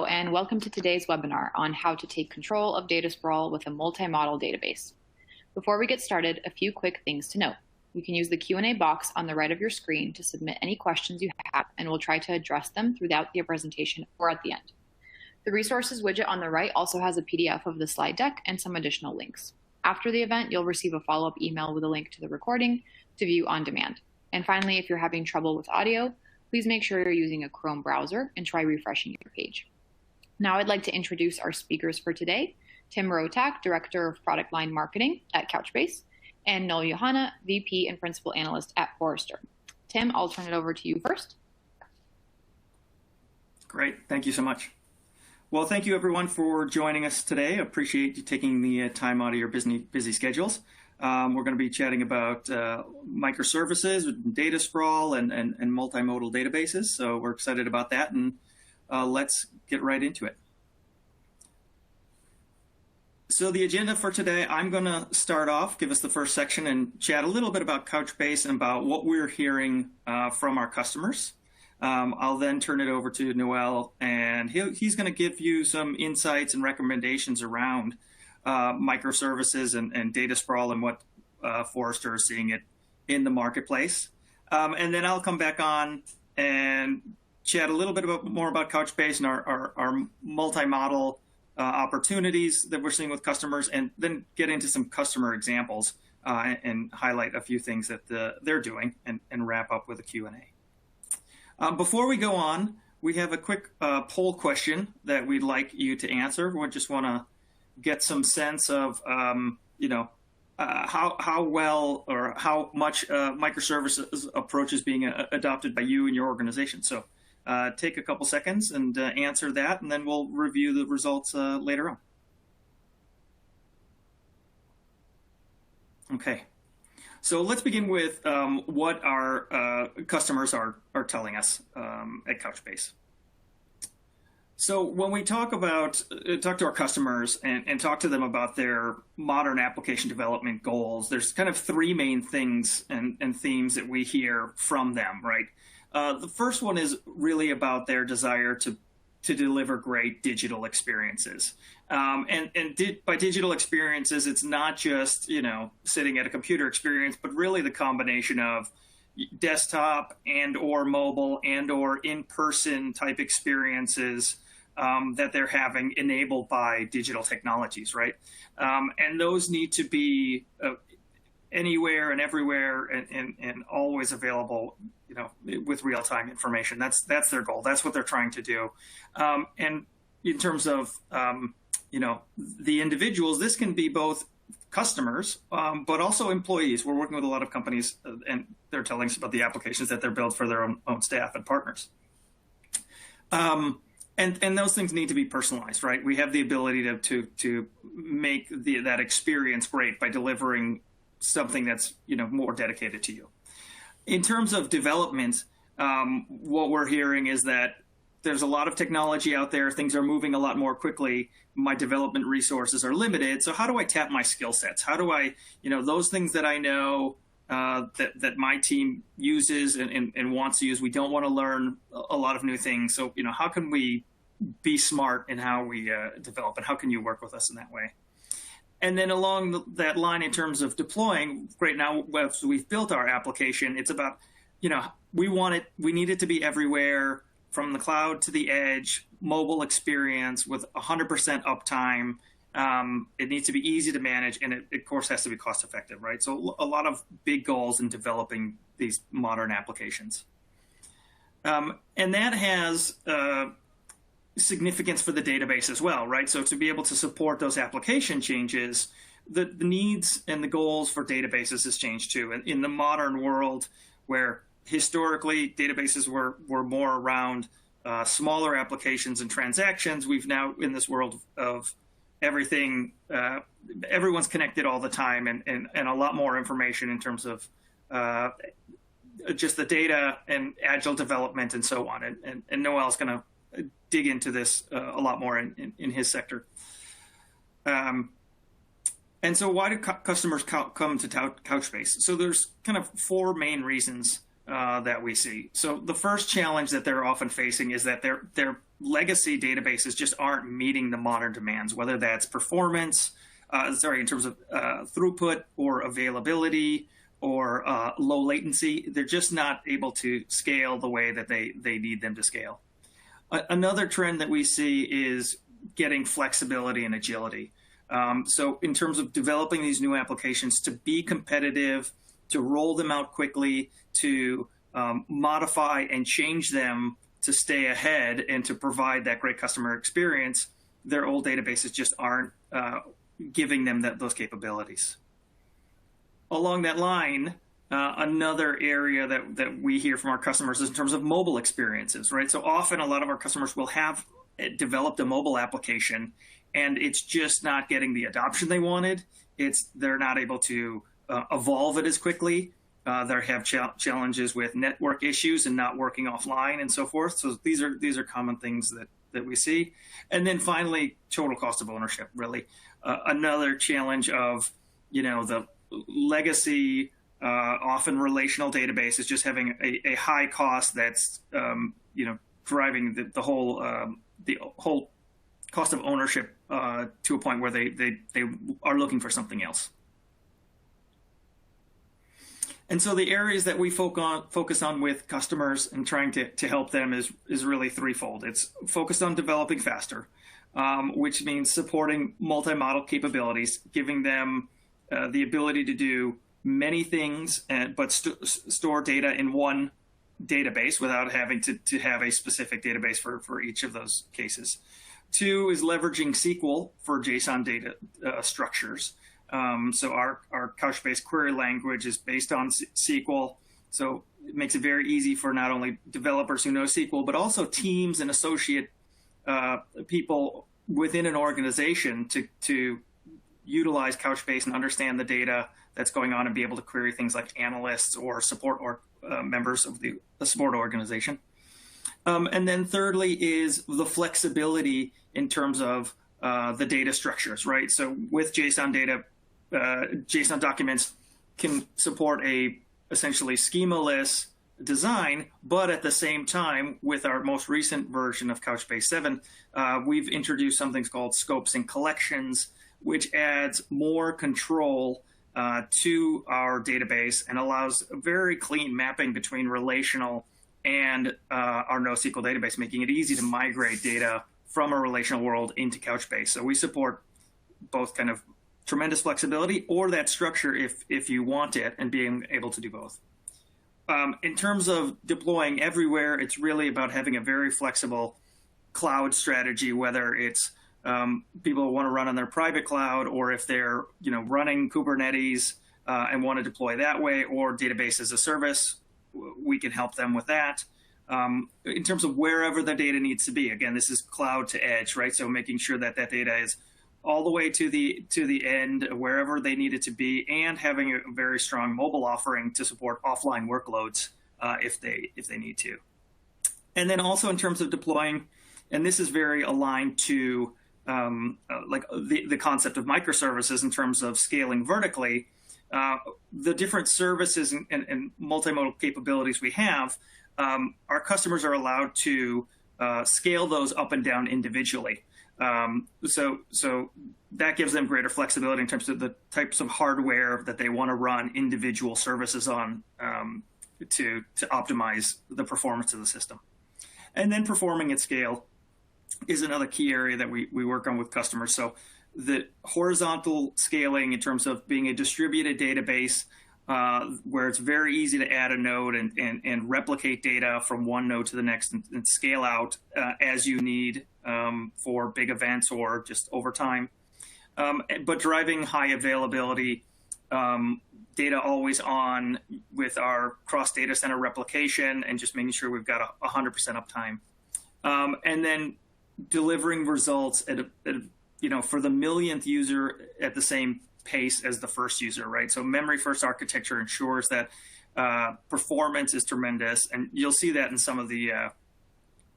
and welcome to today's webinar on how to take control of data sprawl with a multimodal database. Before we get started, a few quick things to note. You can use the Q&A box on the right of your screen to submit any questions you have, and we'll try to address them throughout the presentation or at the end. The resources widget on the right also has a PDF of the slide deck and some additional links. After the event, you'll receive a follow-up email with a link to the recording to view on demand. And finally, if you're having trouble with audio, please make sure you're using a Chrome browser and try refreshing your page. Now I'd like to introduce our speakers for today, Tim Rotak, Director of Product Line Marketing at Couchbase, and Noel Yuhanna, VP and Principal Analyst at Forrester. Tim, I'll turn it over to you first. Great, thank you so much. Well, thank you everyone for joining us today. I appreciate you taking the time out of your busy schedules. We're going to be chatting about microservices, data sprawl, and multimodal databases. So we're excited about that, and let's get right into it. So the agenda for today, I'm going to start off, give us the first section, and chat a little bit about Couchbase and about what we're hearing from our customers. I'll then turn it over to Noel, and he's going to give you some insights and recommendations around microservices and data sprawl and what Forrester is seeing it in the marketplace. And then I'll come back on and chat a little bit more about Couchbase and our multi-model opportunities that we're seeing with customers, and then get into some customer examples and highlight a few things that they're doing and wrap up with a Q&A. Before we go on, we have a quick poll question that we'd like you to answer. We just want to get some sense of, how well or how much microservices approach is being adopted by you and your organization. So take a couple seconds and answer that, and then we'll review the results later on. Okay, so let's begin with what our customers are telling us at Couchbase. So when we talk to our customers and talk to them about their modern application development goals, there's kind of three main things and themes that we hear from them, right? The first one is really about their desire to deliver great digital experiences. By digital experiences, it's not just, sitting at a computer experience, but really the combination of desktop and or mobile and or in-person type experiences that they're having enabled by digital technologies, right? And those need to be anywhere and everywhere and always available, with real-time information. That's their goal. That's what they're trying to do. And in terms of, the individuals, this can be both customers, but also employees. We're working with a lot of companies, and they're telling us about the applications that they're built for their own staff and partners. And those things need to be personalized, right? We have the ability to make that experience great by delivering something that's more dedicated to you. In terms of development, what we're hearing is that there's a lot of technology out there. Things are moving a lot more quickly. My development resources are limited. So how do I tap my skill sets? How do I, those things that I know that my team uses and wants to use, we don't want to learn a lot of new things. So, how can we be smart in how we develop, and how can you work with us in that way? And then along that line, in terms of deploying, right now, as we've built our application, it's about, we need it to be everywhere, from the cloud to the edge, mobile experience with 100% uptime. It needs to be easy to manage, and it, of course, has to be cost effective, right? So a lot of big goals in developing these modern applications. And that has significance for the database as well, right? So to be able to support those application changes, the needs and the goals for databases has changed too. And in the modern world, where historically databases were more around smaller applications and transactions, we've now, in this world of everything, everyone's connected all the time, and a lot more information in terms of just the data and agile development and so on. And Noel's going to dig into this a lot more in his sector. And so why do customers come to Couchbase? So there's kind of four main reasons that we see. So the first challenge that they're often facing is that they're legacy databases just aren't meeting the modern demands, whether that's performance, in terms of throughput or availability or low latency. They're just not able to scale the way that they need them to scale. Another trend that we see is getting flexibility and agility. So in terms of developing these new applications to be competitive, to roll them out quickly, to modify and change them to stay ahead and to provide that great customer experience, their old databases just aren't giving them those capabilities. Along that line, another area that we hear from our customers is in terms of mobile experiences, right? So often a lot of our customers will have developed a mobile application and it's just not getting the adoption they wanted. They're not able to evolve it as quickly. They have challenges with network issues and not working offline and so forth. So these are common things that we see. And then finally, total cost of ownership, really. Another challenge of, the legacy, often relational database is just having a high cost that's, driving the whole cost of ownership to a point where they are looking for something else. And so the areas that we focus on with customers and trying to help them is really threefold. It's focused on developing faster, which means supporting multimodal capabilities, giving them the ability to do many things, but store data in one database without having to have a specific database for each of those cases. Two is leveraging SQL for JSON data structures. So our Couchbase query language is based on SQL. So it makes it very easy for not only developers who know SQL, but also teams and associate people within an organization to utilize Couchbase and understand the data that's going on and be able to query things like analysts or support or members of the support organization. And then thirdly is the flexibility in terms of the data structures, right? So with JSON data, JSON documents can support a essentially schema-less design, but at the same time, with our most recent version of Couchbase 7, we've introduced something called scopes and collections, which adds more control to our database and allows a very clean mapping between relational and our NoSQL database, making it easy to migrate data from a relational world into Couchbase. So we support both kind of tremendous flexibility or that structure if you want it, and being able to do both. In terms of deploying everywhere, it's really about having a very flexible cloud strategy, whether it's people who want to run on their private cloud, or if they're running Kubernetes and want to deploy that way, or database as a service, we can help them with that. In terms of wherever the data needs to be, again, this is cloud to edge, right? So making sure that data is all the way to the end, wherever they need it to be, and having a very strong mobile offering to support offline workloads if they need to. And then also in terms of deploying, and this is very aligned to like the concept of microservices in terms of scaling vertically, the different services and multimodal capabilities we have, our customers are allowed to scale those up and down individually. So that gives them greater flexibility in terms of the types of hardware that they want to run individual services on to optimize the performance of the system. And then performing at scale is another key area that we work on with customers. So the horizontal scaling in terms of being a distributed database where it's very easy to add a node and replicate data from one node to the next and scale out as you need for big events or just over time. But driving high availability, data always on with our cross data center replication, and just making sure we've got 100% uptime. And then delivering results for the millionth user at the same pace as the first user, right? So memory first architecture ensures that performance is tremendous, and you'll see that in some of the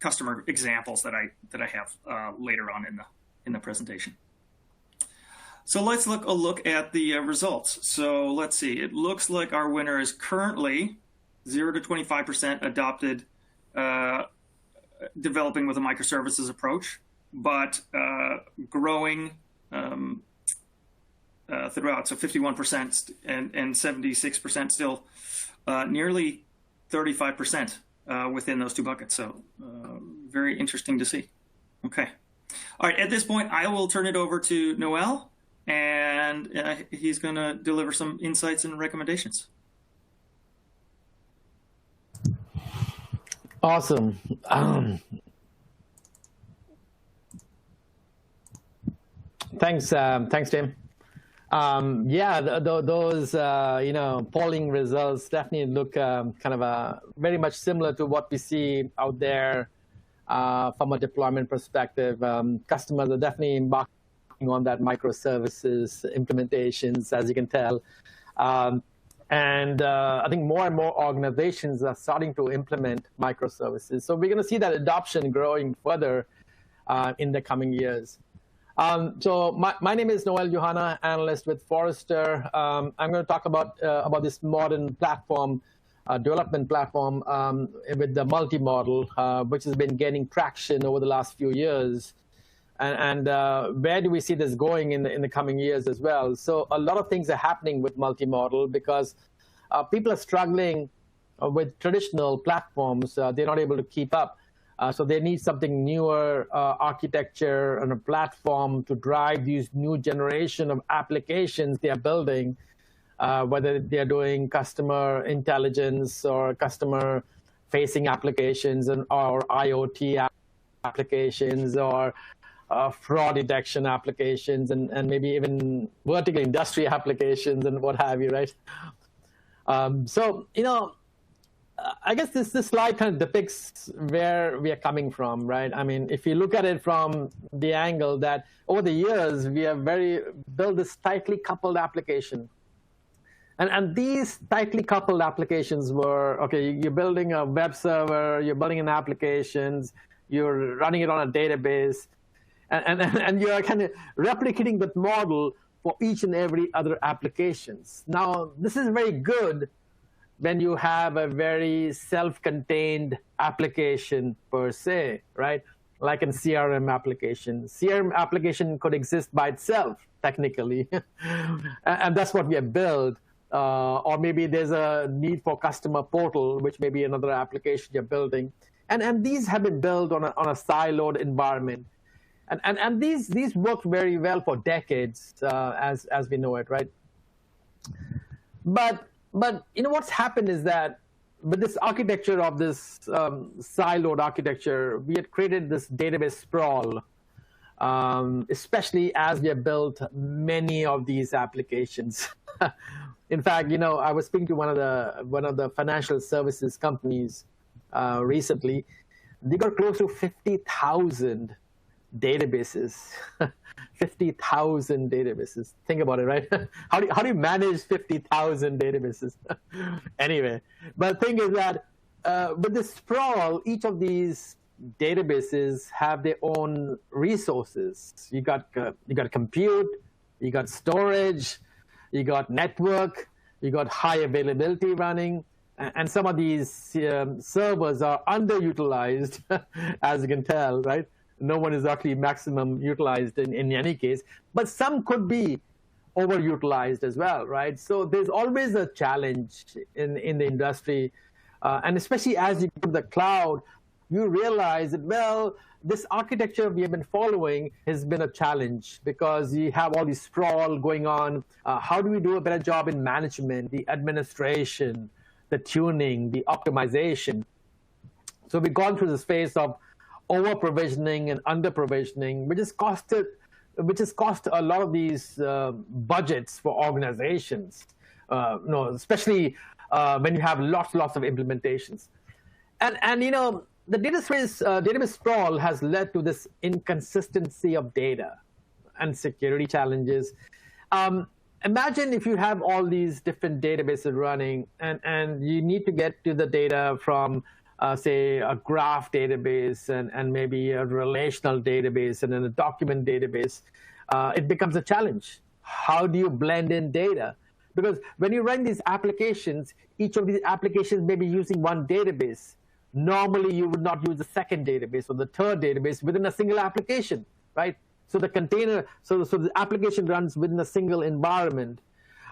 customer examples that I have later on in the presentation. So let's look at the results. So let's see. It looks like our winner is currently 0 to 25% adopted developing with a microservices approach, but growing throughout. So 51% and 76% still, nearly 35% within those two buckets. So very interesting to see. Okay. All right. At this point, I will turn it over to Noel, and he's going to deliver some insights and recommendations. Awesome. Thanks, Tim. Yeah, those polling results definitely look kind of very much similar to what we see out there from a deployment perspective. Customers are definitely embarking on that microservices implementations, as you can tell. And I think more and more organizations are starting to implement microservices. So we're going to see that adoption growing further in the coming years. So my name is Noel Yuhanna, analyst with Forrester. I'm going to talk about this modern platform, development platform with the multimodal, which has been gaining traction over the last few years. And where do we see this going in the coming years as well? So a lot of things are happening with multimodal because people are struggling with traditional platforms. They're not able to keep up. So they need something newer, architecture and a platform to drive these new generation of applications they are building, whether they're doing customer intelligence or customer-facing applications or IoT applications or fraud detection applications and maybe even vertical industry applications and what have you, right? So, I guess this slide kind of depicts where we are coming from, right? I mean, if you look at it from the angle that over the years, we have built this tightly coupled application. And these tightly coupled applications were, okay, you're building a web server, you're building an applications, you're running it on a database, and you're kind of replicating that model for each and every other applications. Now, this is very good when you have a very self-contained application per se, right? Like in CRM application. CRM application could exist by itself, technically. And that's what we have built. Or maybe there's a need for customer portal, which may be another application you're building. And these have been built on a siloed environment. And these work very well for decades, as we know it, right? But what's happened is that with this architecture of this siloed architecture, we had created this database sprawl, especially as we have built many of these applications. In fact, I was speaking to one of the financial services companies recently. They got close to 50,000 databases. 50,000 databases. Think about it, right? How do you manage 50,000 databases? Anyway, but the thing is that with the sprawl, each of these databases have their own resources. You got compute, you got storage, you got network, you got high availability running, and some of these servers are underutilized, as you can tell, right? No one is actually maximum utilized in any case, but some could be overutilized as well, right? So there's always a challenge in the industry, and especially as you go to the cloud, you realize that, well, this architecture we have been following has been a challenge because you have all this sprawl going on. How do we do a better job in management, the administration, the tuning, the optimization? So we've gone through this phase of over-provisioning and under-provisioning, which has cost a lot of these budgets for organizations, especially when you have lots of implementations. And the database sprawl has led to this inconsistency of data and security challenges. Imagine if you have all these different databases running and you need to get to the data from say a graph database and maybe a relational database and then a document database, it becomes a challenge. How do you blend in data? Because when you run these applications, each of these applications may be using one database. Normally, you would not use the second database or the third database within a single application, right? So the container, so the application runs within a single environment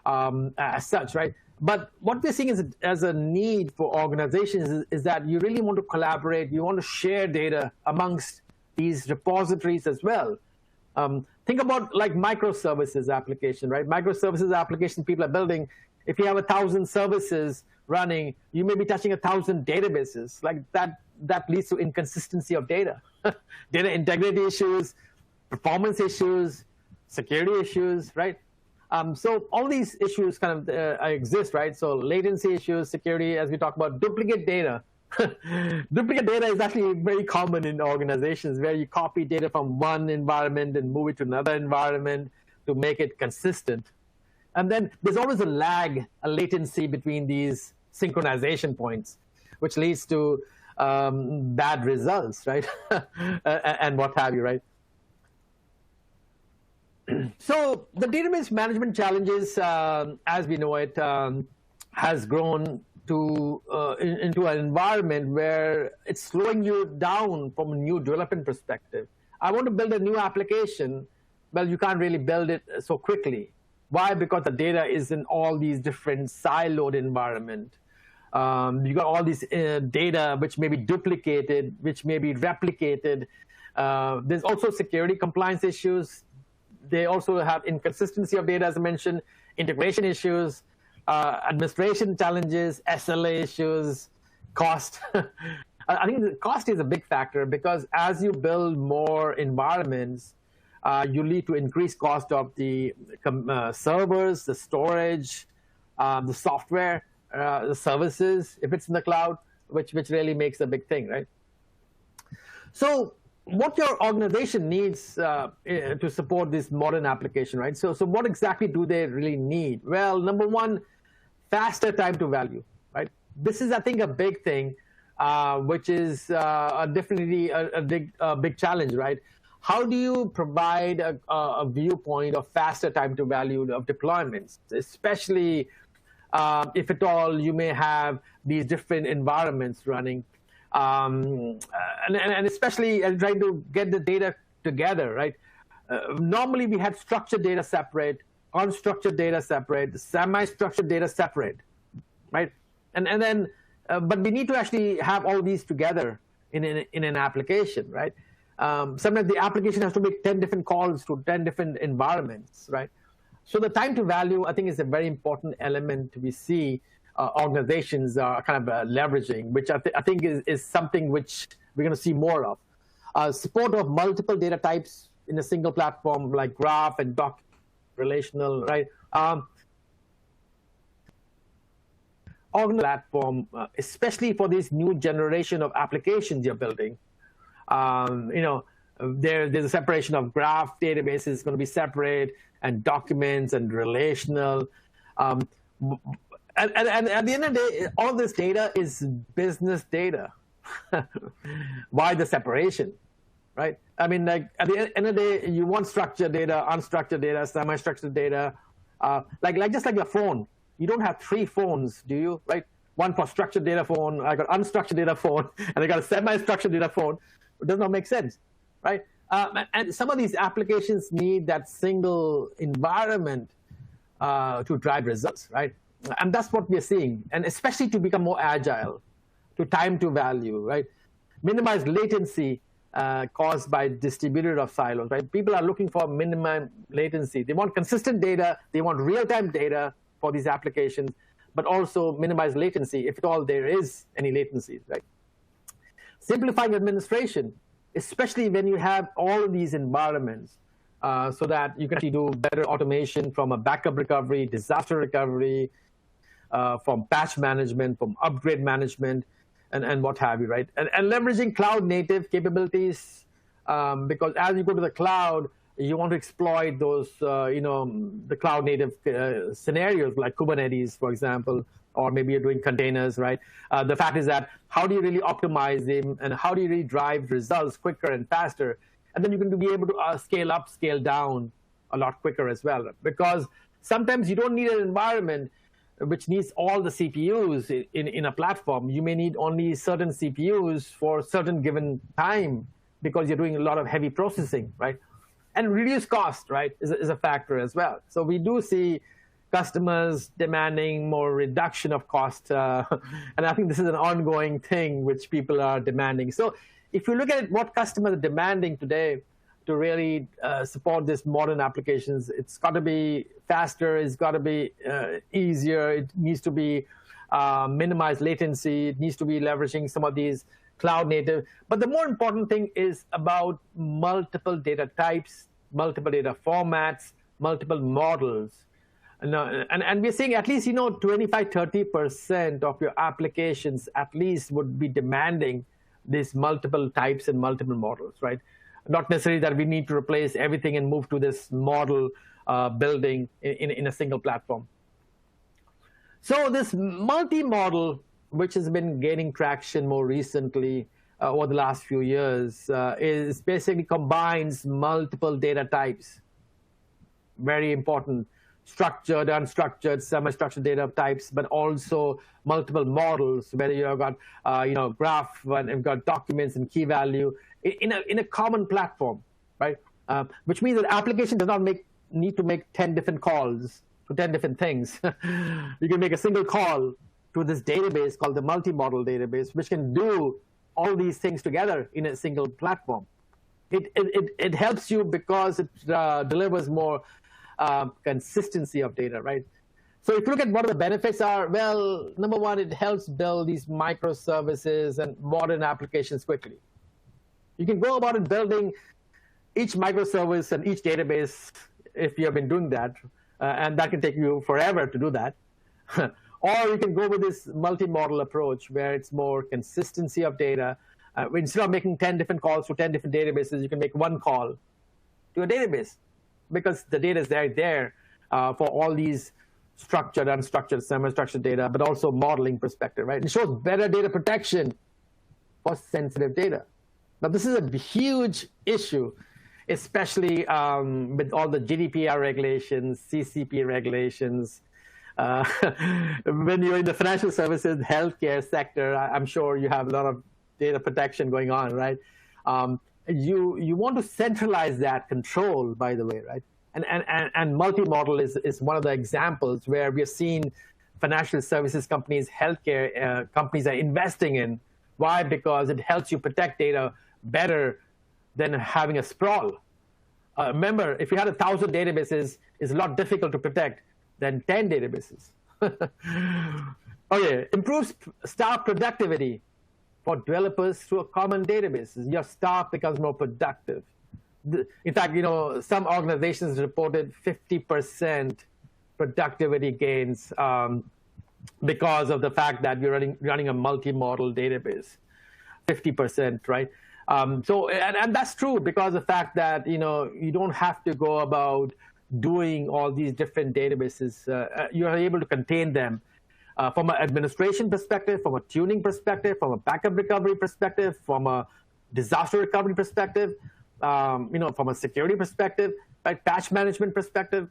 as such, right? But what we're seeing as a need for organizations is that you really want to collaborate, you want to share data amongst these repositories as well. Think about like microservices application, right? Microservices application people are building. If you have 1,000 services running, you may be touching 1,000 databases. Like that leads to inconsistency of data, data integrity issues, performance issues, security issues, right? So all these issues kind of exist, right? So latency issues, security, as we talk about, duplicate data. Duplicate data is actually very common in organizations where you copy data from one environment and move it to another environment to make it consistent. And then there's always a lag, a latency between these synchronization points, which leads to bad results, right? And what have you, right? So the database management challenges, as we know it, has grown into an environment where it's slowing you down from a new development perspective. I want to build a new application. Well, you can't really build it so quickly. Why? Because the data is in all these different siloed environment. You got all these data which may be duplicated, which may be replicated. There's also security compliance issues. They also have inconsistency of data, as I mentioned, integration issues, administration challenges, SLA issues, cost. I think the cost is a big factor because as you build more environments, you lead to increased cost of the servers, the storage, the software, the services, if it's in the cloud, which really makes a big thing, right? So what your organization needs to support this modern application, right? So what exactly do they really need? Well, number one, faster time to value, right? This is, I think, a big thing, which is definitely a big challenge, right? How do you provide a viewpoint of faster time to value of deployments, especially if at all you may have these different environments running? And especially trying to get the data together, right? Normally we had structured data separate, unstructured data separate, semi-structured data separate, right? And then, but we need to actually have all these together in an application, right? Sometimes the application has to make 10 different calls to 10 different environments, right? So the time to value, I think, is a very important element we see organizations are kind of leveraging, which I think is something which we're going to see more of. Support of multiple data types in a single platform like graph and doc, relational, right? Platform, especially for this new generation of applications you're building. There's a separation of graph databases going to be separate, and documents and relational. And at the end of the day, all this data is business data. Why the separation, right? I mean, like at the end of the day, you want structured data, unstructured data, semi-structured data. Just like a phone, you don't have 3 phones, do you? Right? One for structured data phone, I got unstructured data phone, and I got a semi-structured data phone. It does not make sense, right? And some of these applications need that single environment to drive results, right? And that's what we're seeing, and especially to become more agile, to time to value, right? Minimize latency caused by distributed of silos, right? People are looking for minimum latency. They want consistent data. They want real-time data for these applications, but also minimize latency if at all there is any latency, right? Simplifying administration, especially when you have all of these environments, so that you can actually do better automation from a backup recovery, disaster recovery, from patch management, from upgrade management, and what have you, right? And leveraging cloud native capabilities, because as you go to the cloud, you want to exploit those, the cloud native scenarios like Kubernetes, for example, or maybe you're doing containers, right? The fact is that how do you really optimize them, and how do you really drive results quicker and faster? And then you can be able to scale up, scale down a lot quicker as well. Because sometimes you don't need an environment which needs all the CPUs in a platform. You may need only certain CPUs for a certain given time because you're doing a lot of heavy processing, right? And reduce cost, right, is a factor as well. So we do see customers demanding more reduction of cost. And I think this is an ongoing thing which people are demanding. So if you look at it, what customers are demanding today to really support these modern applications, it's got to be faster, it's got to be easier, it needs to be minimize latency, it needs to be leveraging some of these cloud native. But the more important thing is about multiple data types, multiple data formats, multiple models. And we're seeing at least, 25-30% of your applications at least would be demanding these multiple types and multiple models, right? Not necessarily that we need to replace everything and move to this model building in a single platform. So this multimodal, which has been gaining traction more recently over the last few years, is basically combines multiple data types. Very important. Structured, unstructured, semi-structured data types, but also multiple models, whether you've got graph and you've got documents and key value in a common platform, right? Which means that application does not need to make 10 different calls to 10 different things. You can make a single call to this database called the MultiModel Database, which can do all these things together in a single platform. It helps you because it delivers more consistency of data, right? So if you look at what the benefits are, well, number one, it helps build these microservices and modern applications quickly. You can go about it building each microservice and each database if you have been doing that, and that can take you forever to do that. Or you can go with this multimodal approach where it's more consistency of data. Instead of making 10 different calls to 10 different databases, you can make one call to a database because the data is there for all these structured, unstructured, semi-structured data, but also modeling perspective, right? It shows better data protection for sensitive data. Now, this is a huge issue, especially with all the GDPR regulations, CCP regulations. When you're in the financial services, healthcare sector, I'm sure you have a lot of data protection going on, right? You want to centralize that control, by the way, right? And multimodal is one of the examples where we're seeing financial services companies, healthcare companies are investing in. Why? Because it helps you protect data better than having a sprawl. Remember, if you had 1,000 databases, it's a lot difficult to protect than 10 databases. Okay, improves staff productivity for developers through a common database. Your staff becomes more productive. In fact, some organizations reported 50% productivity gains because of the fact that you're running a multimodal database. 50%, right? And that's true because of the fact that you don't have to go about doing all these different databases. You are able to contain them from an administration perspective, from a tuning perspective, from a backup recovery perspective, from a disaster recovery perspective, from a security perspective, right? Patch management perspective.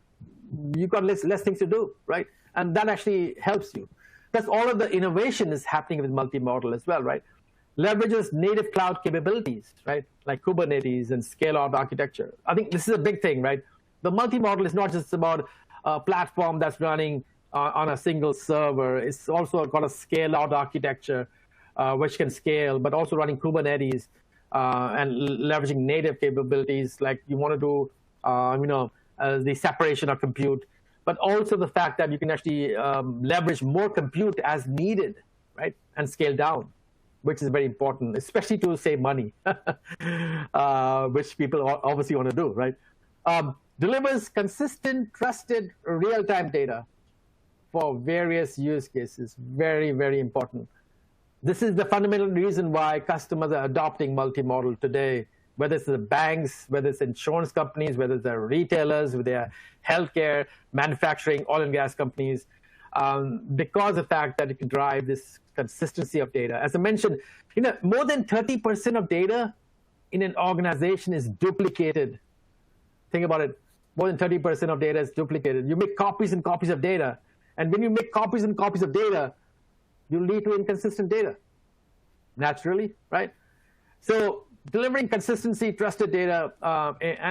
You've got less things to do, right? And that actually helps you. Plus, all of the innovation is happening with multimodal as well, right? Leverages native cloud capabilities, right? Like Kubernetes and scale-out architecture. I think this is a big thing, right? The multimodal is not just about a platform that's running on a single server. It's also got a scale-out architecture, which can scale, but also running Kubernetes and leveraging native capabilities. Like you want to do, the separation of compute, but also the fact that you can actually leverage more compute as needed, right? And scale down, which is very important, especially to save money, which people obviously want to do, right? Delivers consistent, trusted, real-time data for various use cases. Very, very important. This is the fundamental reason why customers are adopting multimodal today, whether it's the banks, whether it's insurance companies, whether it's the retailers, whether they're healthcare, manufacturing, oil and gas companies, because of the fact that it can drive this consistency of data. As I mentioned, more than 30% of data in an organization is duplicated. Think about it. More than 30% of data is duplicated. You make copies and copies of data, And when you make copies and copies of data, you lead to inconsistent data, naturally, right? So delivering consistency, trusted data,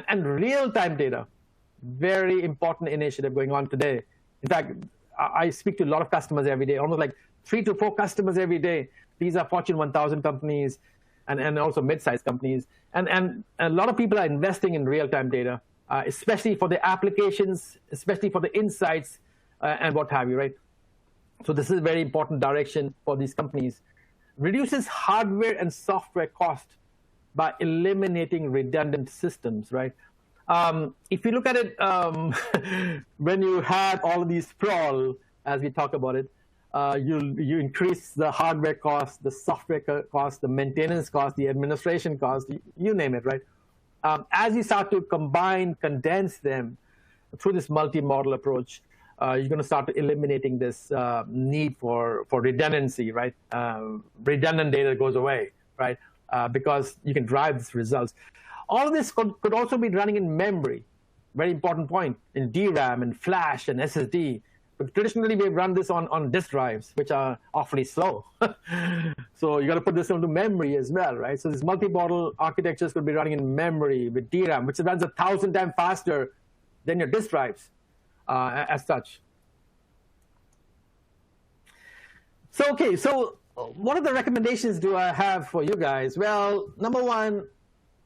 and real-time data, very important initiative going on today. In fact, I speak to a lot of customers every day, almost like 3 to 4 customers every day. These are Fortune 1000 companies and also mid-sized companies. And a lot of people are investing in real-time data, especially for the applications, especially for the insights and what have you, right? So this is a very important direction for these companies. Reduces hardware and software cost by eliminating redundant systems, right? If you look at it, when you have all of these sprawl, as we talk about it, you increase the hardware cost, the software cost, the maintenance cost, the administration cost, you name it, right? As you start to combine, condense them through this multimodal approach, you're going to start eliminating this need for redundancy, right? Redundant data goes away, right? Because you can drive these results. All of this could also be running in memory. Very important point, in DRAM and flash and SSD. But traditionally, we've run this on disk drives, which are awfully slow. So you got to put this into memory as well, right? So these multimodal architectures could be running in memory with DRAM, which runs 1,000 times faster than your disk drives as such. So, okay, so what are the recommendations do I have for you guys? Well, number one,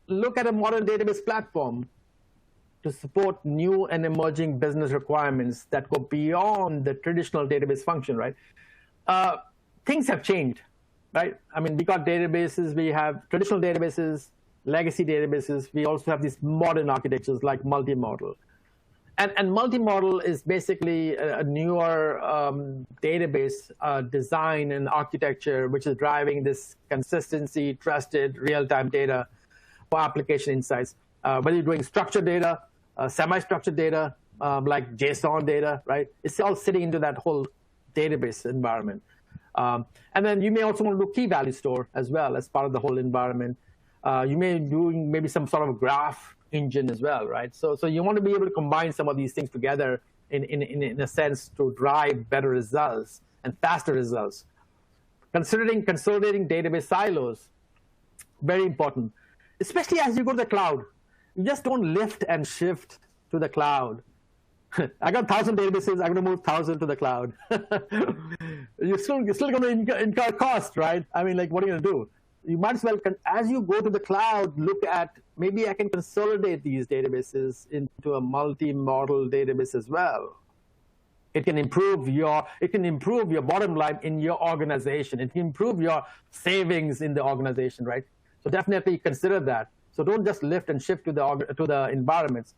look at a modern database platform to support new and emerging business requirements that go beyond the traditional database function, right? Things have changed, right? I mean, we got databases, we have traditional databases, legacy databases. We also have these modern architectures like multimodal. And multimodal is basically a newer database design and architecture, which is driving this consistency, trusted, real-time data for application insights. Whether you're doing structured data, semi-structured data, like JSON data, right? It's all sitting into that whole database environment. And then you may also want to do key value store as well as part of the whole environment. You may be doing maybe some sort of graph engine as well, right? So you want to be able to combine some of these things together in a sense to drive better results and faster results. Considering consolidating database silos, very important, especially as you go to the cloud. You just don't lift and shift to the cloud. I got 1,000 databases, I'm going to move 1,000 to the cloud. You're still going to incur cost, right? I mean, like, what are you going to do? You might as well, as you go to the cloud, look at, maybe I can consolidate these databases into a multi-model database as well. It can improve your bottom line in your organization. It can improve your savings in the organization, right? So definitely consider that. So don't just lift and shift to the environments.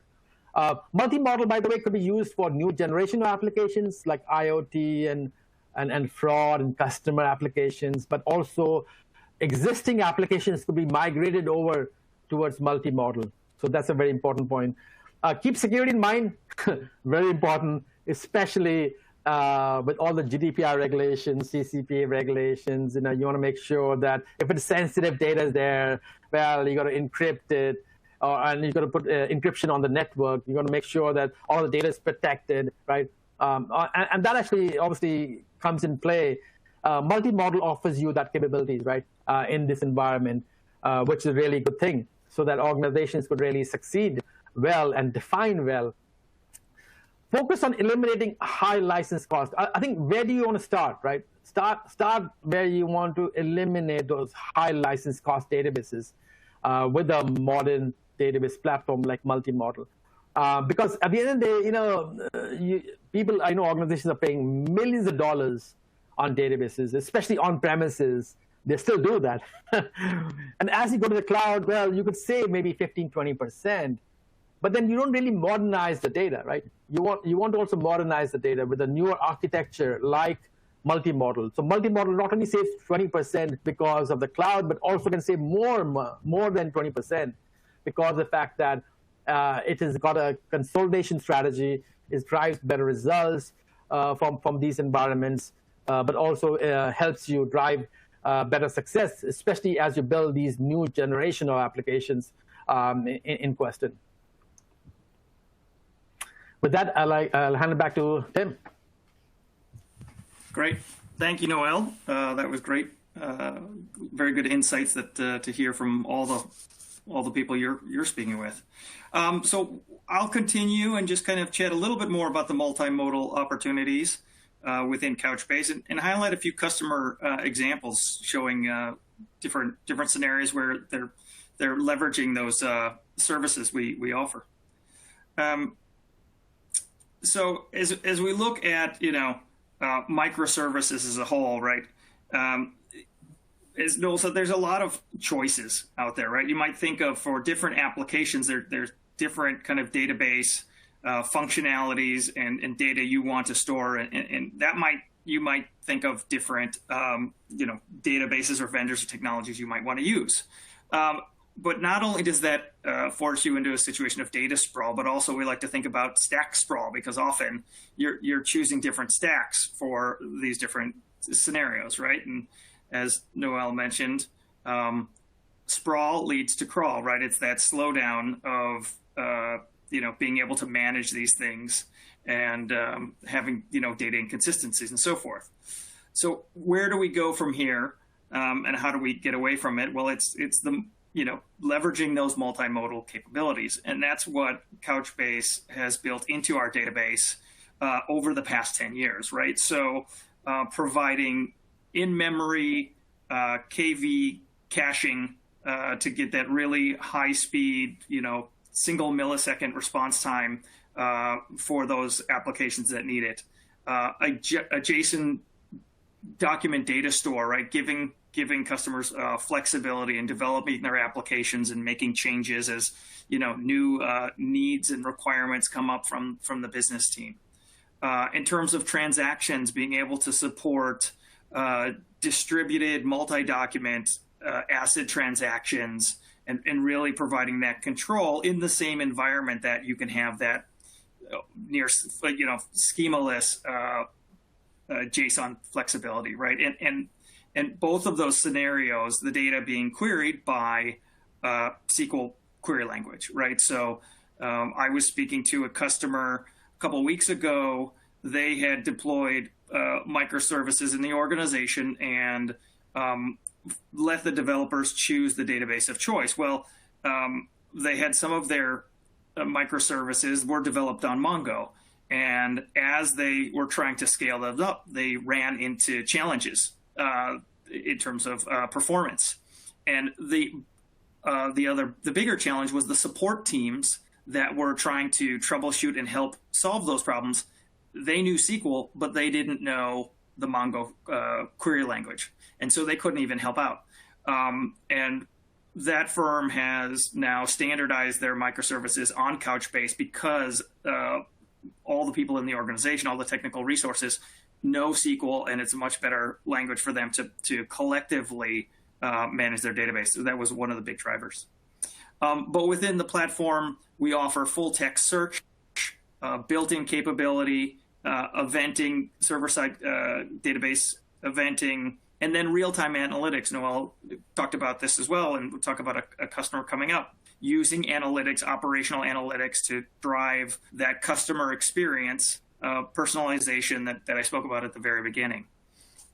Multi-model, by the way, could be used for new generation of applications like IoT and fraud and customer applications, but also existing applications could be migrated over towards multi-model. So that's a very important point. Keep security in mind, very important, especially with all the GDPR regulations, CCPA regulations. You know, you want to make sure that if it's sensitive data is there, well, you got to encrypt it, and you got to put encryption on the network. You got to make sure that all the data is protected, right? And that actually obviously comes in play. Multi-model offers you that capabilities, right, in this environment, which is a really good thing, so that organizations could really succeed well and define well. Focus on eliminating high license costs. I think, where do you want to start, right? Start where you want to eliminate those high license cost databases with a modern database platform like multimodal. Because at the end of the day, you know, I know organizations are paying millions of dollars on databases, especially on premises. They still do that. And as you go to the cloud, well, you could save maybe 15, 20%. But then you don't really modernize the data, right? You want to also modernize the data with a newer architecture like multimodal. So multimodal not only saves 20% because of the cloud, but also can save more than 20% because of the fact that it has got a consolidation strategy. It drives better results from these environments, but also helps you drive better success, especially as you build these new generation of applications in question. With that, I'll hand it back to Tim. Great. Thank you, Noel. That was great. Very good insights that to hear from all the people you're speaking with. So I'll continue and just kind of chat a little bit more about the multimodal opportunities within Couchbase and highlight a few customer examples showing different scenarios where they're leveraging those services we offer. So as we look at microservices as a whole, right? As Noel said, there's a lot of choices out there, right? You might think of for different applications, there's different kind of database functionalities and data you want to store, and that you might think of different databases or vendors or technologies you might want to use. But not only does that force you into a situation of data sprawl, but also we like to think about stack sprawl, because often you're choosing different stacks for these different scenarios, right? And as Noel mentioned, sprawl leads to crawl, right? It's that slowdown of being able to manage these things and having data inconsistencies and so forth. So where do we go from here, and how do we get away from it? Well, it's the leveraging those multimodal capabilities, and that's what Couchbase has built into our database over the past 10 years, right? So providing in-memory KV caching to get that really high-speed, single millisecond response time for those applications that need it. A JSON document data store, right? Giving customers flexibility in developing their applications and making changes as new needs and requirements come up from the business team. In terms of transactions, being able to support distributed multi-document ACID transactions and really providing that control in the same environment that you can have that near schemaless JSON flexibility, right? And both of those scenarios, the data being queried by SQL query language, right? So I was speaking to a customer a couple of weeks ago. They had deployed microservices in the organization and let the developers choose the database of choice. Well, they had some of their microservices were developed on Mongo. And as they were trying to scale those up, they ran into challenges in terms of performance. And the bigger challenge was the support teams that were trying to troubleshoot and help solve those problems. They knew SQL, but they didn't know the Mongo query language. And so they couldn't even help out. And that firm has now standardized their microservices on Couchbase because all the people in the organization, all the technical resources know SQL, and it's a much better language for them to collectively manage their database. So that was one of the big drivers. But within the platform, we offer full text search, built-in capability, eventing, server-side database eventing, and then real-time analytics. Noel talked about this as well, and we'll talk about a customer coming up. Using analytics, operational analytics, to drive that customer experience, personalization that I spoke about at the very beginning.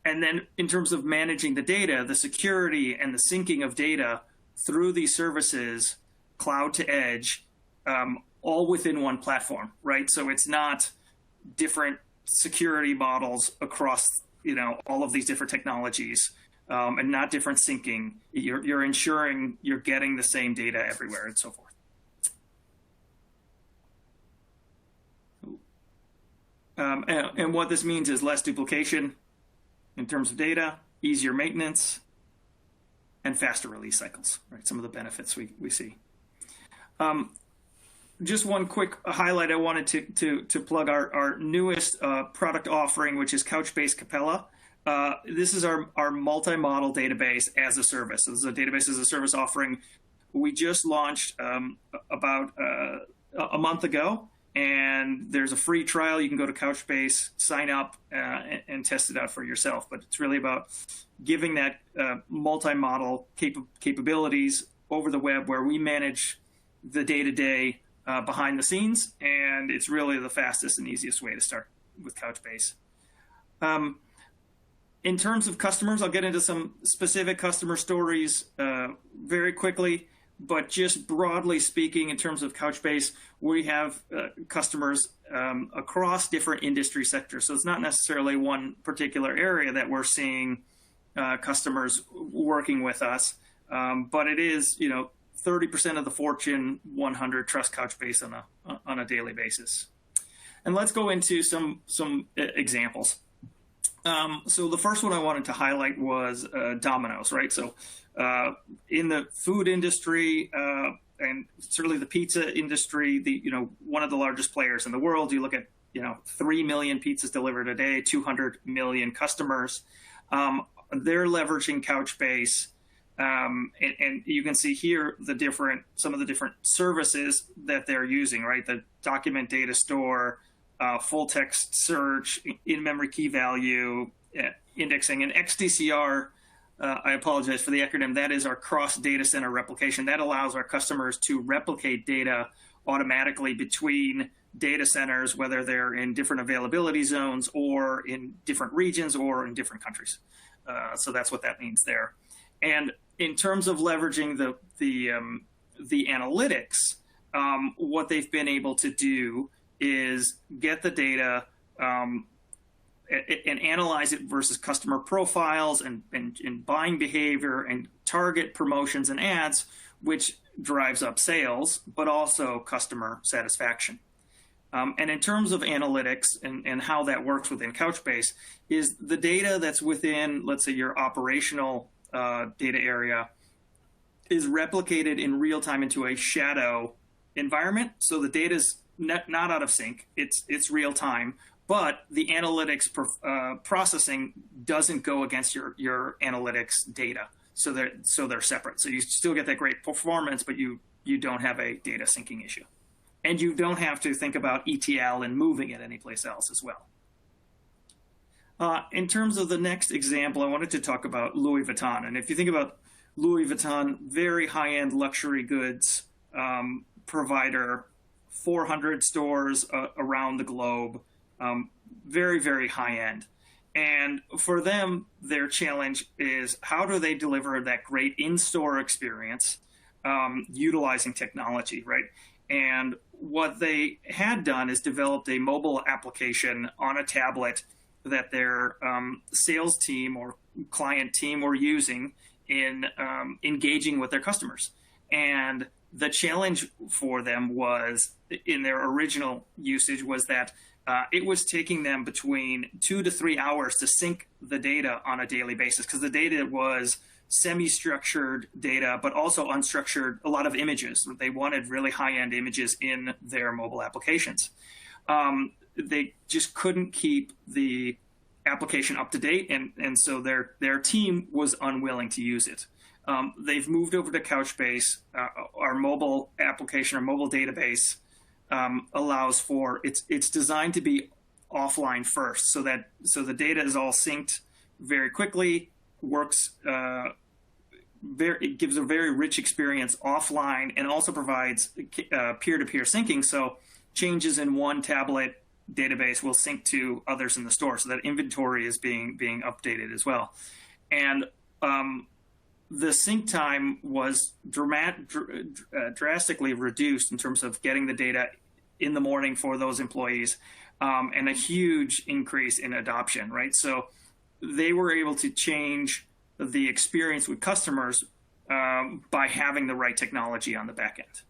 And then in terms of managing the data, the security and the syncing of data through these services, cloud to edge, all within one platform, right? So it's not different security models across all of these different technologies, and not different syncing. You're ensuring you're getting the same data everywhere and so forth. And what this means is less duplication in terms of data, easier maintenance, and faster release cycles, right? Some of the benefits we see. Just one quick highlight. I wanted to plug our newest product offering, which is Couchbase Capella. This is our multimodal database as a service. This is a database as a service offering we just launched about a month ago, and there's a free trial. You can go to Couchbase, sign up, and test it out for yourself. But it's really about giving that multimodal capabilities over the web, where we manage the day-to-day behind the scenes, and it's really the fastest and easiest way to start with Couchbase. In terms of customers, I'll get into some specific customer stories very quickly, but just broadly speaking, in terms of Couchbase, we have customers across different industry sectors. So it's not necessarily one particular area that we're seeing customers working with us, but it is, 30% of the Fortune 100 trust Couchbase on a daily basis. And let's go into some examples. So the first one I wanted to highlight was Dominos, right? So in the food industry and certainly the pizza industry, one of the largest players in the world, you look at 3 million pizzas delivered a day, 200 million customers. They're leveraging Couchbase, and you can see here some of the different services that they're using, right? The document data store, full text search, in-memory key value, indexing, and XDCR. I apologize for the acronym. That is our cross data center replication. That allows our customers to replicate data automatically between data centers, whether they're in different availability zones or in different regions or in different countries. So that's what that means there. And in terms of leveraging the analytics, what they've been able to do is get the data and analyze it versus customer profiles and buying behavior and target promotions and ads, which drives up sales, but also customer satisfaction. And in terms of analytics and how that works within Couchbase is the data that's within, let's say, your operational data area is replicated in real time into a shadow environment. So the data's not out of sync. It's real time, but the analytics processing doesn't go against your analytics data. So they're separate. So you still get that great performance, but you don't have a data syncing issue. And you don't have to think about ETL and moving it anyplace else as well. In terms of the next example, I wanted to talk about Louis Vuitton. And if you think about Louis Vuitton, very high-end luxury goods provider, 400 stores around the globe, very, very high-end. And for them, their challenge is how do they deliver that great in-store experience utilizing technology, right? And what they had done is developed a mobile application on a tablet that their sales team or client team were using in engaging with their customers. And the challenge for them was, in their original usage, was that it was taking them between 2 to 3 hours to sync the data on a daily basis, because the data was semi-structured data, but also unstructured, a lot of images. They wanted really high-end images in their mobile applications. They just couldn't keep the application up to date, and so their team was unwilling to use it. They've moved over to Couchbase. Our mobile application, our mobile database, allows for, it's designed to be offline first, so the data is all synced very quickly, works it gives a very rich experience offline, and also provides peer-to-peer syncing. So changes in one tablet database will sync to others in the store, so that inventory is being updated as well. And the sync time was drastically reduced in terms of getting the data in the morning for those employees, and a huge increase in adoption, right? So they were able to change the experience with customers by having the right technology on the back end.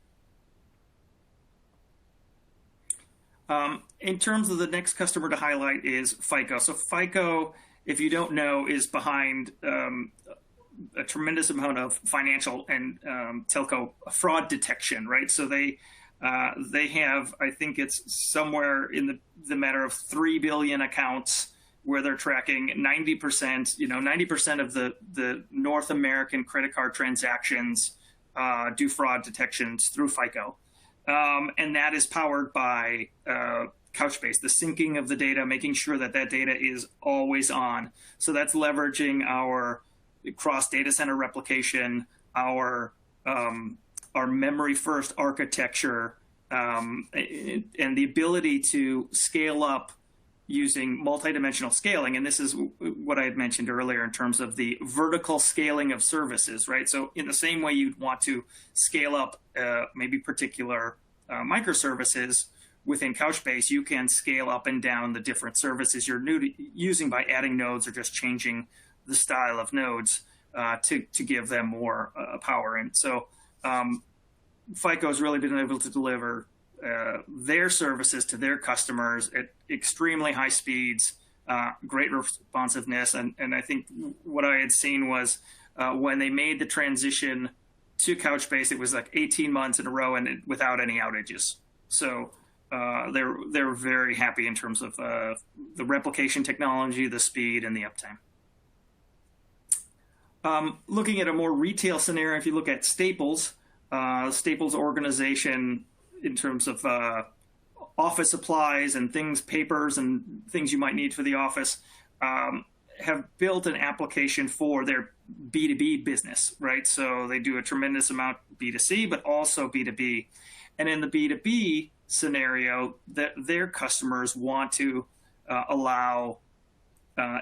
In terms of the next customer to highlight is Fico. So Fico, if you don't know, is behind a tremendous amount of financial and telco fraud detection, right? So they have, I think it's somewhere in the matter of 3 billion accounts where they're tracking 90% of the North American credit card transactions do fraud detections through Fico. And that is powered by Couchbase, the syncing of the data, making sure that data is always on. So that's leveraging our cross data center replication, our memory first architecture, and the ability to scale up using multidimensional scaling. And this is what I had mentioned earlier in terms of the vertical scaling of services, right? So in the same way you'd want to scale up maybe particular microservices within Couchbase, you can scale up and down the different services you're using by adding nodes or just changing the style of nodes to give them more power. And so Fico has really been able to deliver their services to their customers at extremely high speeds, great responsiveness. And I think what I had seen was when they made the transition to Couchbase, it was like 18 months in a row and without any outages. So they're very happy in terms of the replication technology, the speed, and the uptime. Looking at a more retail scenario, if you look at Staples, Staples organization in terms of office supplies and things, papers and things you might need for the office, have built an application for their B2B business, right? So they do a tremendous amount B2C, but also B2B. And in the B2B scenario, their customers want to allow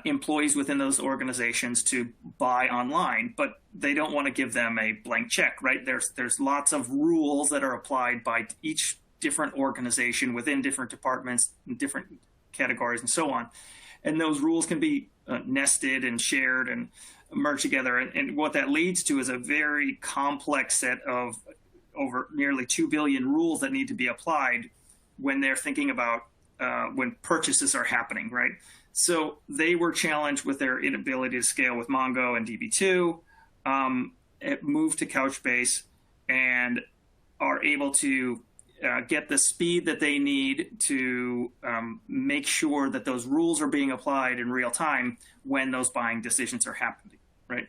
employees within those organizations to buy online, but they don't want to give them a blank check, right? There's lots of rules that are applied by each different organization within different departments, different categories, and so on. And those rules can be nested and shared and merged together. And what that leads to is a very complex set of over nearly 2 billion rules that need to be applied when they're thinking about when purchases are happening, right? So they were challenged with their inability to scale with Mongo and DB2, moved to Couchbase, and are able to get the speed that they need to make sure that those rules are being applied in real time when those buying decisions are happening, right?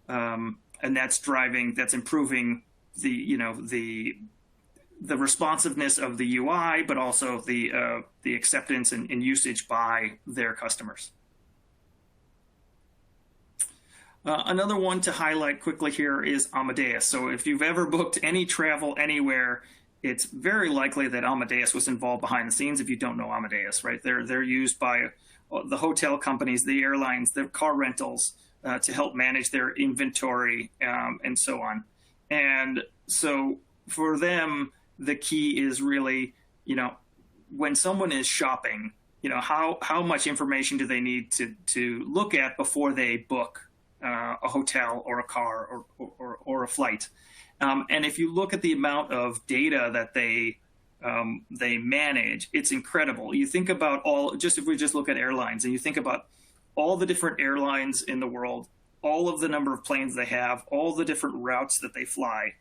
And that's improving the responsiveness of the UI, but also the acceptance and usage by their customers. Another one to highlight quickly here is Amadeus. So if you've ever booked any travel anywhere, it's very likely that Amadeus was involved behind the scenes if you don't know Amadeus, right? They're used by the hotel companies, the airlines, the car rentals to help manage their inventory and so on. And so for them, the key is really, when someone is shopping, how much information do they need to look at before they book a hotel or a car or a flight? And if you look at the amount of data that they manage, it's incredible. You think about if we just look at airlines and you think about all the different airlines in the world, all of the number of planes they have, all the different routes that they fly,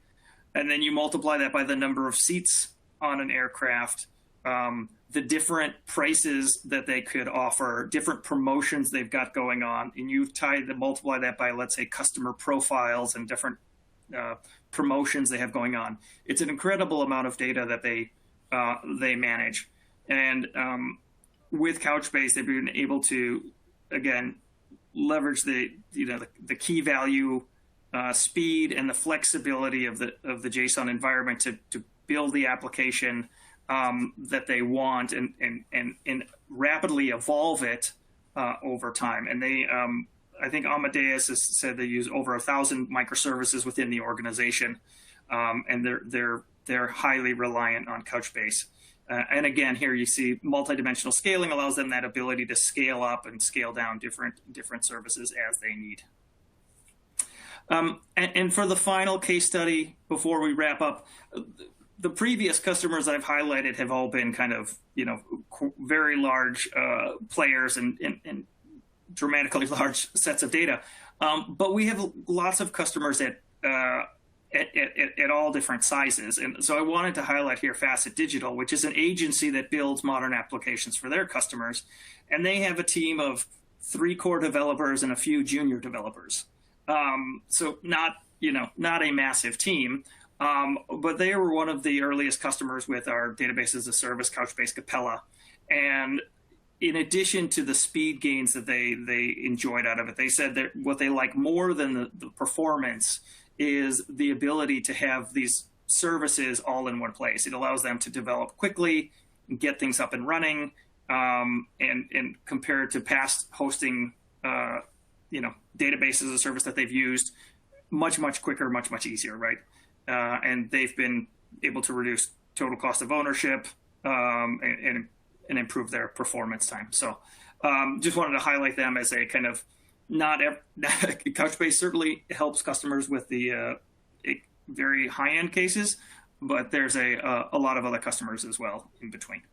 and then you multiply that by the number of seats on an aircraft, the different prices that they could offer, different promotions they've got going on, and you multiply that by, let's say, customer profiles and different promotions they have going on. It's an incredible amount of data that they manage. And with Couchbase, they've been able to, again, leverage the key value speed and the flexibility of the JSON environment to build the application that they want and rapidly evolve it over time. And they, I think Amadeus has said they use over 1,000 microservices within the organization, and they're highly reliant on Couchbase. And again, here you see multidimensional scaling allows them that ability to scale up and scale down different services as they need. And for the final case study, before we wrap up, the previous customers I've highlighted have all been kind of, very large players and dramatically large sets of data. But we have lots of customers at all different sizes. And so I wanted to highlight here Facet Digital, which is an agency that builds modern applications for their customers. And they have a team of 3 core developers and a few junior developers. So not a massive team, but they were one of the earliest customers with our database as a service, Couchbase Capella. And in addition to the speed gains that they enjoyed out of it, they said that what they like more than the performance is the ability to have these services all in one place. It allows them to develop quickly, get things up and running, and compare it to past hosting, database as a service that they've used, much quicker, much easier, right? And they've been able to reduce total cost of ownership and improve their performance time. So just wanted to highlight them as a kind of Couchbase certainly helps customers with the very high-end cases, but there's a lot of other customers as well in between.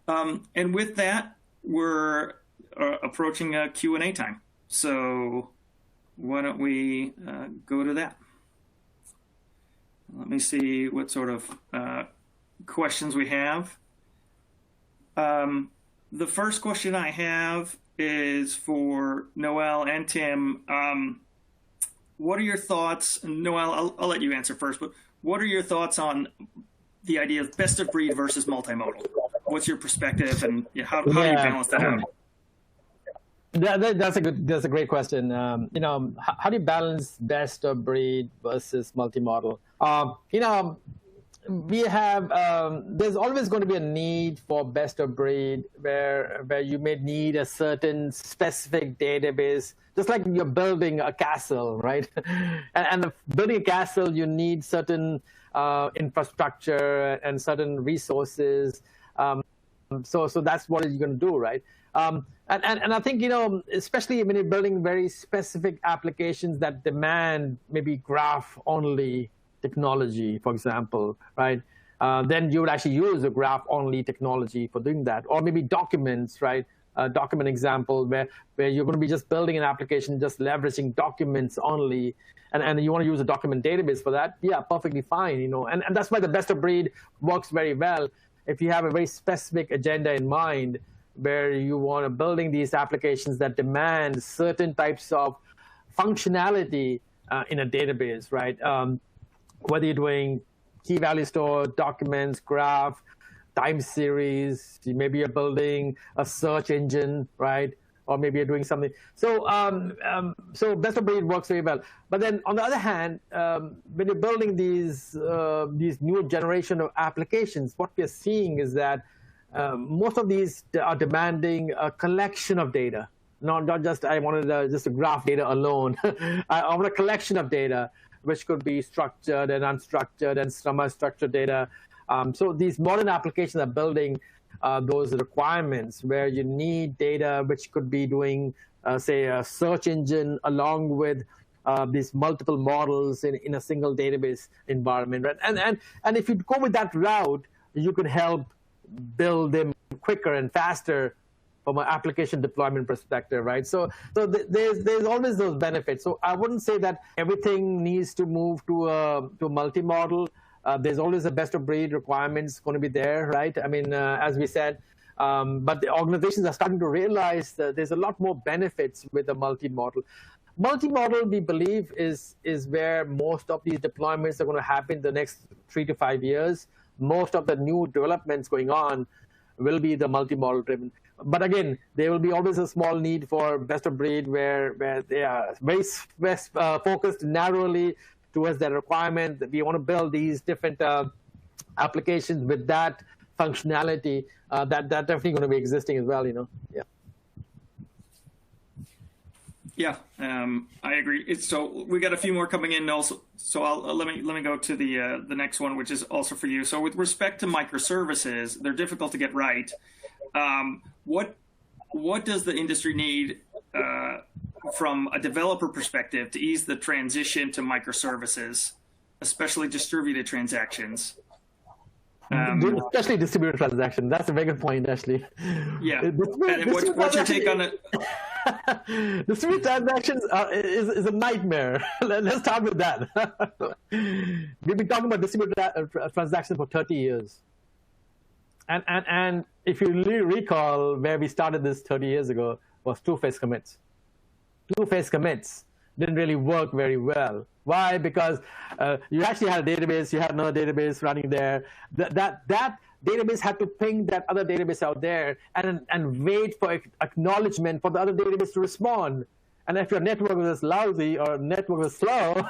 And with that, we're approaching Q&A time. So why don't we go to that? Let me see what sort of questions we have. The first question I have is for Noel and Tim. What are your thoughts? Noel, I'll let you answer first, but what are your thoughts on the idea of best of breed versus multimodal? What's your perspective, and how do you balance that out? That's a great question. How do you balance best of breed versus multimodal? We have there's always going to be a need for best of breed where you may need a certain specific database, just like you're building a castle, right? and building a castle, you need certain infrastructure and certain resources. So that's what you're going to do, right? And I think, especially when you're building very specific applications that demand maybe graph-only technology, for example, right? Then you would actually use a graph-only technology for doing that. Or maybe documents, right? A document example where you're going to be just building an application, just leveraging documents only, and you want to use a document database for that, yeah, perfectly fine, And that's why the best of breed works very well. If you have a very specific agenda in mind, where you want to building these applications that demand certain types of functionality in a database, right? Whether you're doing key value store, documents, graph, time series, maybe you're building a search engine, right? Or maybe you're doing something. So best of breed works very well. But then on the other hand, when you're building these new generation of applications, what we're seeing is that most of these are demanding a collection of data. Not just I wanted just a graph data alone. I want a collection of data, which could be structured and unstructured and semi-structured data. So these modern applications are building those requirements where you need data which could be doing, say, a search engine along with these multiple models in a single database environment. Right? And if you go with that route, you could help build them quicker and faster from an application deployment perspective, right? So there's always those benefits. So I wouldn't say that everything needs to move to a multi-model. There's always a best of breed requirements going to be there, right? I mean, as we said, but the organizations are starting to realize that there's a lot more benefits with a multi-model. Multi-model, we believe, is where most of these deployments are going to happen the next 3 to 5 years. Most of the new developments going on will be the multi-model driven. But again, there will be always a small need for best of breed where they are very focused narrowly towards that requirement. We want to build these different applications with that functionality. That definitely going to be existing as well, Yeah. Yeah, I agree. So we got a few more coming in also. So let me go to the next one, which is also for you. So with respect to microservices, they're difficult to get right. What does the industry need from a developer perspective to ease the transition to microservices, especially distributed transactions? Especially distributed transactions. That's a very good point, actually. Yeah. And what's your take on it? Distributed transactions is a nightmare. Let's start with that. We've been talking about distributed transactions for 30 years. And if you recall where we started this 30 years ago was two-phase commits. Two-phase commits didn't really work very well. Why? Because you actually had a database, you had another database running there. That database had to ping that other database out there and wait for acknowledgement for the other database to respond. And if your network was lousy or network was slow,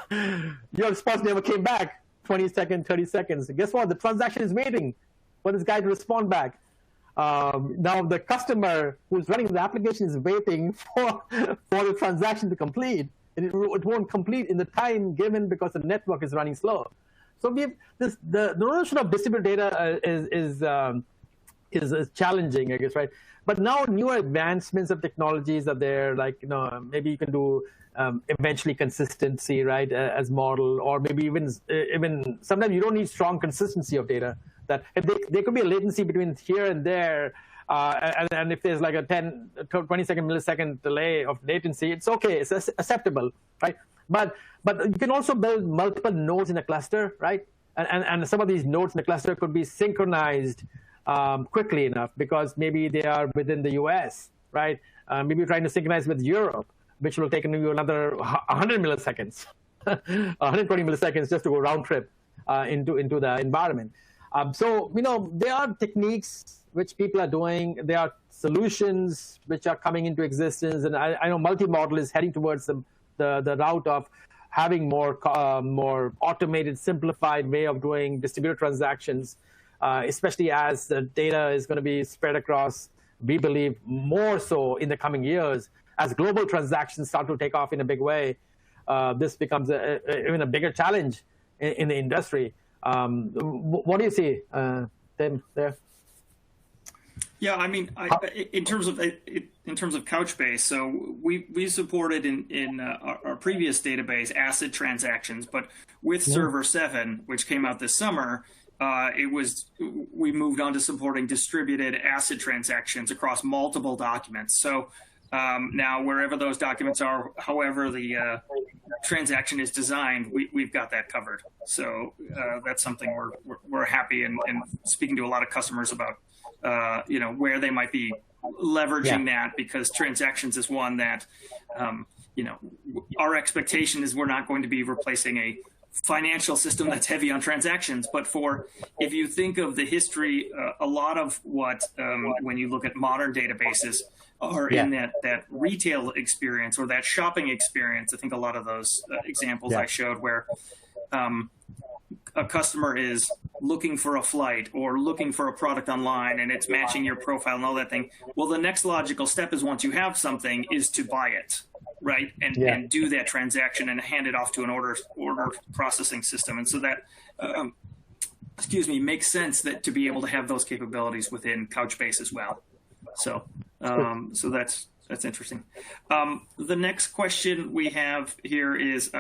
your response never came back. 20 seconds, 30 seconds. Guess what? The transaction is waiting for this guy to respond back. Now the customer who's running the application is waiting for the transaction to complete, and it won't complete in the time given because the network is running slow. So we have the notion of distributed data is challenging, I guess, right? But now newer advancements of technologies are there, like maybe you can do eventually consistency, right, as model, or maybe even sometimes you don't need strong consistency of data. That there could be a latency between here and there, and if there's like a 10, 20-second, millisecond delay of latency, it's okay, it's acceptable, right? But you can also build multiple nodes in a cluster, right? And some of these nodes in the cluster could be synchronized quickly enough because maybe they are within the US, right? Maybe you're trying to synchronize with Europe, which will take you another 100 milliseconds, 120 milliseconds just to go round trip into the environment. So, there are techniques which people are doing. There are solutions which are coming into existence. And I know multimodal is heading towards the route of having more automated, simplified way of doing distributed transactions, especially as the data is going to be spread across, we believe, more so in the coming years. As global transactions start to take off in a big way, this becomes even a bigger challenge in the industry. What do you see, Tim, there? Yeah, I mean, in terms of Couchbase, so we supported in our previous database ACID transactions, but with Server 7, which came out this summer, we moved on to supporting distributed ACID transactions across multiple documents. So now wherever those documents are, however the transaction is designed, we've got that covered. So that's something we're happy and speaking to a lot of customers about, where they might be leveraging that, because transactions is one that, our expectation is we're not going to be replacing a financial system that's heavy on transactions. But if you think of the history, a lot of what, when you look at modern databases, are in that retail experience or that shopping experience. I think a lot of those examples I showed where a customer is looking for a flight or looking for a product online and it's matching your profile and all that thing. Well, the next logical step is once you have something is to buy it, right? And do that transaction and hand it off to an order processing system. And so that, makes sense that to be able to have those capabilities within Couchbase as well. So that's interesting. The next question we have here is,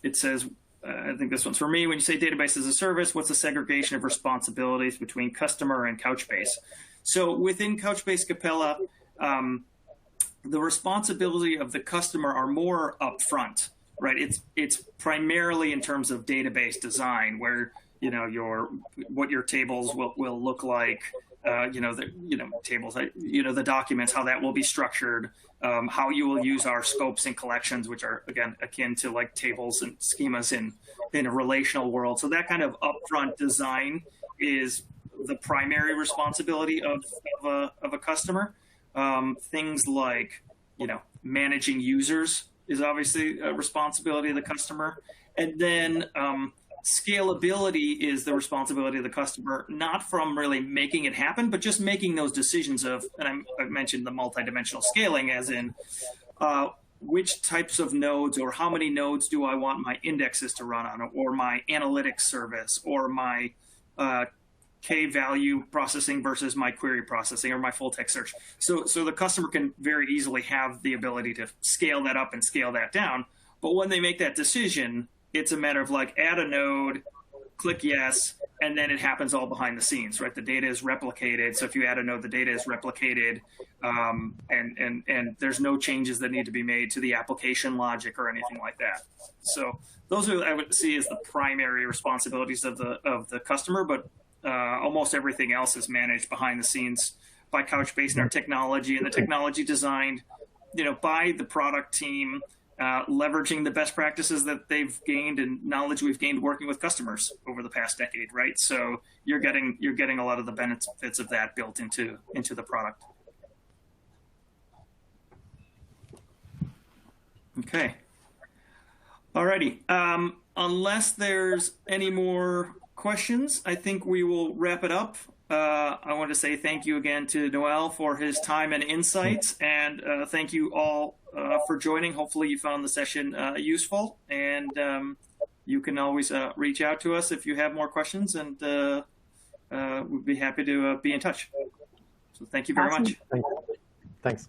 it says, I think this one's for me. When you say database as a service, what's the segregation of responsibilities between customer and Couchbase? So within Couchbase Capella, the responsibility of the customer are more upfront, right? It's primarily in terms of database design, where what your tables will look like. Tables, the documents, how that will be structured, how you will use our scopes and collections, which are, again, akin to like tables and schemas in a relational world. So that kind of upfront design is the primary responsibility of a customer. Things like, managing users is obviously a responsibility of the customer. And then scalability is the responsibility of the customer, not from really making it happen, but just making those decisions of, and I mentioned the multidimensional scaling as in which types of nodes or how many nodes do I want my indexes to run on, or my analytics service, or my K-value processing versus my query processing, or my full text search. So the customer can very easily have the ability to scale that up and scale that down. But when they make that decision, it's a matter of like, add a node, click yes, and then it happens all behind the scenes, right? The data is replicated. So if you add a node, the data is replicated, and there's no changes that need to be made to the application logic or anything like that. So those are, I would see, as the primary responsibilities of the customer, but almost everything else is managed behind the scenes by Couchbase and our technology, and the technology designed, by the product team, leveraging the best practices that they've gained and knowledge we've gained working with customers over the past decade, right? So you're getting a lot of the benefits of that built into the product. Okay. Alrighty. Unless there's any more questions, I think we will wrap it up. I want to say thank you again to Noel for his time and insights, and thank you all for joining. Hopefully you found the session useful, and you can always reach out to us if you have more questions, and we'd be happy to be in touch. So thank you very much. Thanks.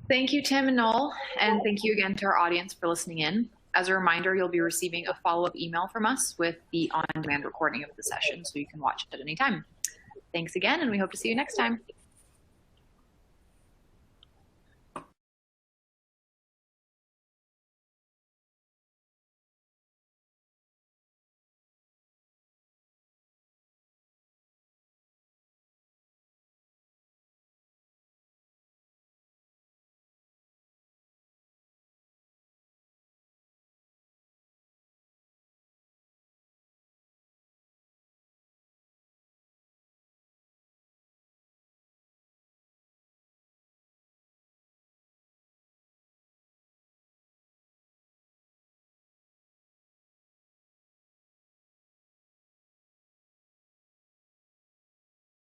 Thank you, Tim and Noel, and thank you again to our audience for listening in. As a reminder, you'll be receiving a follow-up email from us with the on-demand recording of the session, so you can watch it at any time. Thanks again, and we hope to see you next time.